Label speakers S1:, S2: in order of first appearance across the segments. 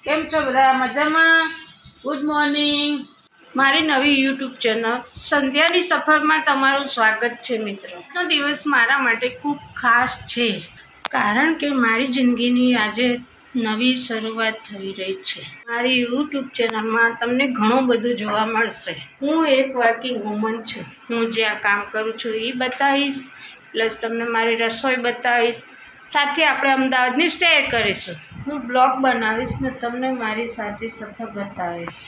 S1: કેમ છો બધા મજામાં? Good morning. મારી નવી યુટ્યુબ ચેનલ સંધ્યાની સફરમાં તમારું સ્વાગત છે મિત્રો. આજનો દિવસ મારા માટે ખૂબ ખાસ છે કારણ કે મારી જિંદગીની આજે નવી શરૂઆત થઈ રહી છે. મારી યુટ્યુબ ચેનલમાં તમને ઘણું બધું જોવા મળશે. હું એક વર્કિંગ વુમન છું. હું જ્યાં કામ કરું છું એ બતાવીશ, પ્લસ તમને મારી રસોઈ બતાવીશ, સાથે આપણે અમદાવાદની શેર કરીશું. હું બ્લોગ બનાવીશ ને તમને મારી સાચી સફર બતાવીશ.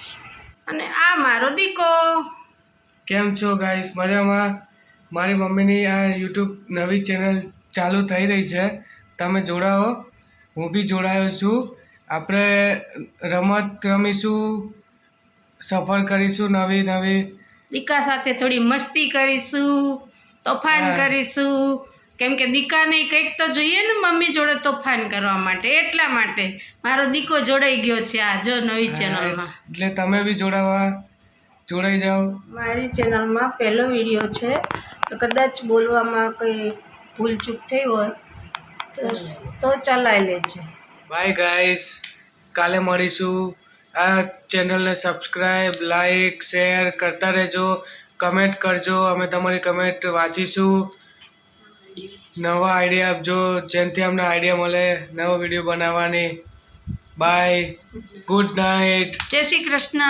S1: અને આ મારો દીકો.
S2: કેમ છો ગાઈસ? મજામાં? મારી મમ્મીની આ યુટ્યુબ નવી ચેનલ ચાલુ થઈ રહી છે, તમે જોડાઓ. હું બી જોડાયો છું. આપણે રમત રમીશું, સફર કરીશું નવી નવી.
S1: દીકા સાથે થોડી મસ્તી કરીશું, તોફાન કરીશું. કેમ કે દીકાને કંઈક તો જોઈએ ને મમ્મી જોડે તોફાન કરવા માટે. એટલા માટે મારો દીકો જોડાઈ ગયો છે આ જો નવી ચેનલમાં.
S2: એટલે તમે બી જોડાઈ જાઓ.
S1: મારી ચેનલમાં પહેલો વિડીયો છે, તો કદાચ બોલવામાં કંઈ ભૂલચૂક થઈ હોય તો ચલાવી લેજે.
S2: બાય ગાઈસ, કાલે મળીશું. આ ચેનલને સબસ્ક્રાઈબ, લાઈક, શેર કરતા રહેજો. કમેન્ટ કરજો, અમે તમારી કમેન્ટ વાંચીશું. નવા આઈડિયા આપજો, જેનાથી અમને આઈડિયા મળે નવો વિડીયો બનાવવાની. બાય, ગુડ નાઇટ,
S1: જય શ્રી કૃષ્ણ.